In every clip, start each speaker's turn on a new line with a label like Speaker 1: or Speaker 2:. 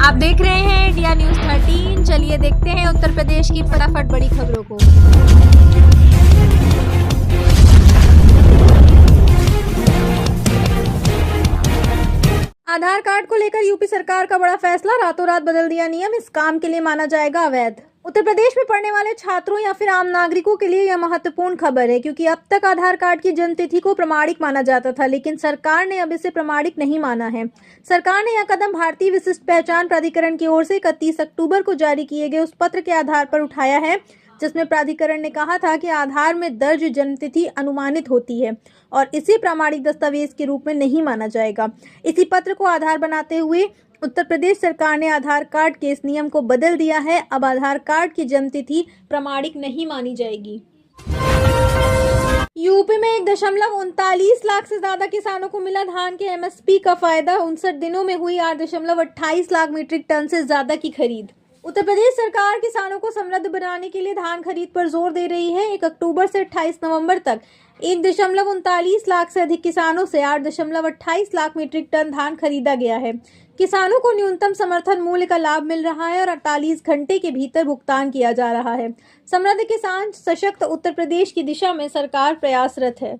Speaker 1: आप देख रहे हैं इंडिया न्यूज 13। चलिए देखते हैं उत्तर प्रदेश की फटाफट बड़ी खबरों को। आधार कार्ड को लेकर यूपी सरकार का बड़ा फैसला, रातों रात बदल दिया नियम, इस काम के लिए माना जाएगा अवैध। उत्तर प्रदेश में पढ़ने वाले छात्रों या फिर आम नागरिकों के लिए यह महत्वपूर्ण खबर है, क्योंकि अब तक आधार कार्ड की जन्म तिथि को प्रमाणिक माना जाता था, लेकिन सरकार ने अब इसे प्रमाणिक नहीं माना है। सरकार ने यह कदम भारतीय विशिष्ट पहचान प्राधिकरण की ओर से 31 अक्टूबर को जारी किए गए उस पत्र के आधार पर उठाया है, जिसमें प्राधिकरण ने कहा था कि आधार में दर्ज जन्मतिथि अनुमानित होती है और इसे प्रामाणिक दस्तावेज के रूप में नहीं माना जाएगा। इसी पत्र को आधार बनाते हुए उत्तर प्रदेश सरकार ने आधार कार्ड के इस नियम को बदल दिया है। अब आधार कार्ड की जन्मतिथि प्रामाणिक नहीं मानी जाएगी। यूपी में 1.39 लाख से ज्यादा किसानों को मिला धान के एमएसपी का फायदा। 59 दिनों में हुई 8.28 लाख मीट्रिक टन से ज्यादा की खरीद। उत्तर प्रदेश सरकार किसानों को समृद्ध बनाने के लिए धान खरीद पर जोर दे रही है। 1 अक्टूबर से 28 नवंबर तक 1.39 लाख से अधिक किसानों से 8.28 लाख मीट्रिक टन धान खरीदा गया है। किसानों को न्यूनतम समर्थन मूल्य का लाभ मिल रहा है और 48 घंटे के भीतर भुगतान किया जा रहा है। समृद्ध किसान सशक्त उत्तर प्रदेश की दिशा में सरकार प्रयासरत है।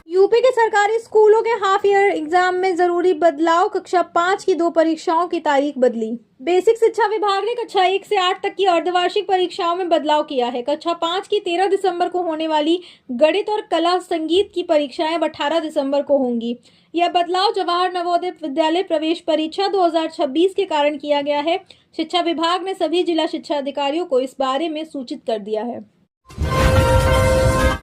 Speaker 1: यूपी के सरकारी स्कूलों के हाफ ईयर एग्जाम में जरूरी बदलाव, कक्षा 5 की 2 परीक्षाओं की तारीख बदली। बेसिक शिक्षा विभाग ने कक्षा 1 से 8 तक की अर्धवार्षिक परीक्षाओं में बदलाव किया है। कक्षा 5 की 13 दिसंबर को होने वाली गणित और कला संगीत की परीक्षाएं 18 दिसंबर को होंगी। यह बदलाव जवाहर नवोदय विद्यालय प्रवेश परीक्षा 2026 के कारण किया गया है। शिक्षा विभाग ने सभी जिला शिक्षा अधिकारियों को इस बारे में सूचित कर दिया है।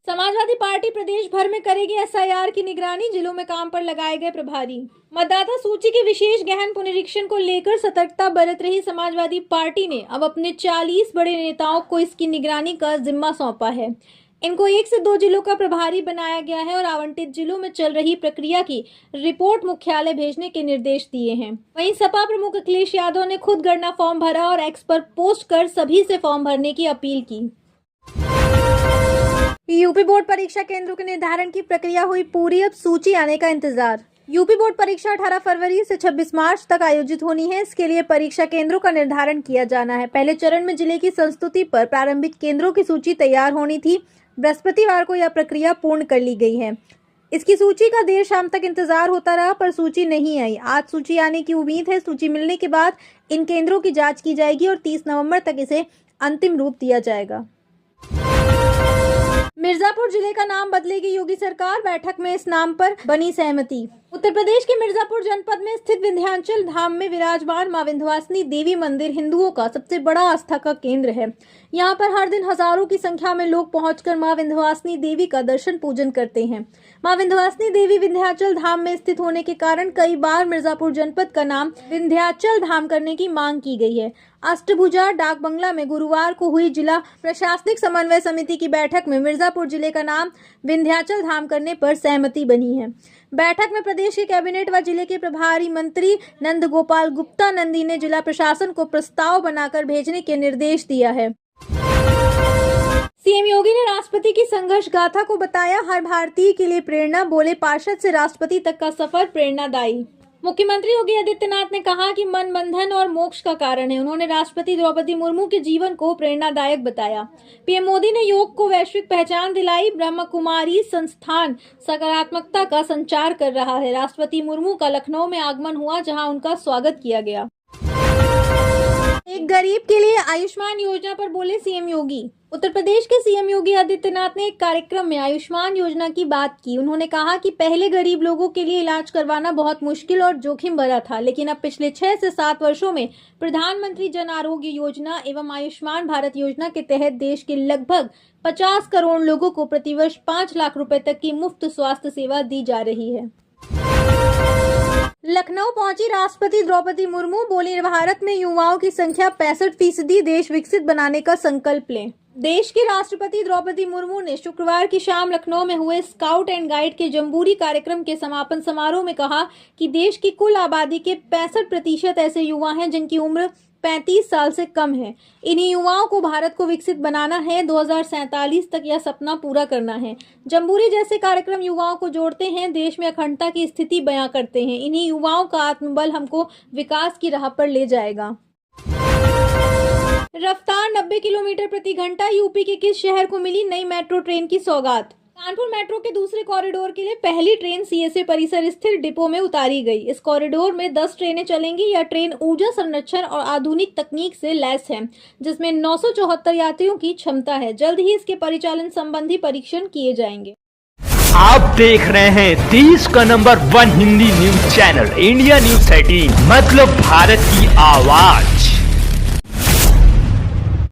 Speaker 1: समाजवादी पार्टी प्रदेश भर में करेगी एसआईआर की निगरानी, जिलों में काम पर लगाए गए प्रभारी। मतदाता सूची के विशेष गहन पुनरीक्षण को लेकर सतर्कता बरत रही समाजवादी पार्टी ने अब अपने 40 बड़े नेताओं को इसकी निगरानी का जिम्मा सौंपा है। इनको 1 से 2 जिलों का प्रभारी बनाया गया है और आवंटित जिलों में चल रही प्रक्रिया की रिपोर्ट मुख्यालय भेजने के निर्देश दिए हैं। वहीं सपा प्रमुख अखिलेश यादव ने खुद गणना फॉर्म भरा और एक्स पर पोस्ट कर सभी से फॉर्म भरने की अपील की। यूपी बोर्ड परीक्षा केंद्रों के निर्धारण की प्रक्रिया हुई पूरी, अब सूची आने का इंतजार। यूपी बोर्ड परीक्षा 18 फरवरी से 26 मार्च तक आयोजित होनी है। इसके लिए परीक्षा केंद्रों का निर्धारण किया जाना है। पहले चरण में जिले की संस्तुति पर प्रारंभिक केंद्रों की सूची तैयार होनी थी। बृहस्पतिवार को यह प्रक्रिया पूर्ण कर ली गई है। इसकी सूची का देर शाम तक इंतजार होता रहा, पर सूची नहीं आई। आज सूची आने की उम्मीद है। सूची मिलने के बाद इन केंद्रों की जाँच की जाएगी और 30 नवम्बर तक इसे अंतिम रूप दिया जाएगा। मिर्जापुर जिले का नाम बदलेगी योगी सरकार, बैठक में इस नाम पर बनी सहमति। उत्तर प्रदेश के मिर्जापुर जनपद में स्थित विंध्याचल धाम में विराजमान मां विंध्यवासिनी देवी मंदिर हिंदुओं का सबसे बड़ा आस्था का केंद्र है। यहाँ पर हर दिन हजारों की संख्या में लोग पहुंचकर मां विंध्यवासिनी देवी का दर्शन पूजन करते हैं। मां विंध्यवासिनी देवी विंध्याचल धाम में स्थित होने के कारण कई बार मिर्जापुर जनपद का नाम विंध्याचल धाम करने की मांग की गई है। अष्टभुजा डाक बंगला में गुरुवार को हुई जिला प्रशासनिक समन्वय समिति की बैठक में मिर्जापुर जिले का नाम विंध्याचल धाम करने पर सहमति बनी है। बैठक में प्रदेश के कैबिनेट व जिले के प्रभारी मंत्री नंद गोपाल गुप्ता नंदी ने जिला प्रशासन को प्रस्ताव बनाकर भेजने के निर्देश दिया है। सीएम योगी ने राष्ट्रपति की संघर्ष गाथा को बताया हर भारतीय के लिए प्रेरणा, बोले पार्षद से राष्ट्रपति तक का सफर प्रेरणादायी। मुख्यमंत्री योगी आदित्यनाथ ने कहा कि मन बंधन और मोक्ष का कारण है। उन्होंने राष्ट्रपति द्रौपदी मुर्मू के जीवन को प्रेरणादायक बताया। पीएम मोदी ने योग को वैश्विक पहचान दिलाई। ब्रह्म कुमारी संस्थान सकारात्मकता का संचार कर रहा है। राष्ट्रपति मुर्मू का लखनऊ में आगमन हुआ, जहां उनका स्वागत किया गया। एक गरीब के लिए आयुष्मान योजना पर बोले सीएम योगी। उत्तर प्रदेश के सीएम योगी आदित्यनाथ ने एक कार्यक्रम में आयुष्मान योजना की बात की। उन्होंने कहा कि पहले गरीब लोगों के लिए इलाज करवाना बहुत मुश्किल और जोखिम भरा था, लेकिन अब पिछले 6 से 7 वर्षों में प्रधानमंत्री जन आरोग्य योजना एवं आयुष्मान भारत योजना के तहत देश के लगभग 50 करोड़ लोगों को प्रतिवर्ष 5 लाख रुपए तक की मुफ्त स्वास्थ्य सेवा दी जा रही है। लखनऊ पहुंची राष्ट्रपति द्रौपदी मुर्मू, बोली भारत में युवाओं की संख्या 65%, देश विकसित बनाने का संकल्प लें। देश की राष्ट्रपति द्रौपदी मुर्मू ने शुक्रवार की शाम लखनऊ में हुए स्काउट एंड गाइड के जम्बूरी कार्यक्रम के समापन समारोह में कहा कि देश की कुल आबादी के 65% ऐसे युवा हैं जिनकी उम्र 35 साल से कम है। इन्हीं युवाओं को भारत को विकसित बनाना है, 2047 तक यह सपना पूरा करना है। जम्बूरी जैसे कार्यक्रम युवाओं को जोड़ते हैं, देश में अखंडता की स्थिति बयां करते हैं। इन्हीं युवाओं का आत्मबल हमको विकास की राह पर ले जाएगा। रफ्तार 90 किलोमीटर प्रति घंटा, यूपी के किस शहर को मिली नई मेट्रो ट्रेन की सौगात? कानपुर मेट्रो के दूसरे कॉरिडोर के लिए पहली ट्रेन सीएसए परिसर स्थित डिपो में उतारी गई। इस कॉरिडोर में 10 ट्रेनें चलेंगी। यह ट्रेन ऊर्जा संरक्षण और आधुनिक तकनीक से लैस है, जिसमें 974 यात्रियों की क्षमता है। जल्द ही इसके परिचालन संबंधी परीक्षण किए जाएंगे।
Speaker 2: आप देख रहे हैं देश का number 1 Hindi news channel India news 18, मतलब भारत की आवाज।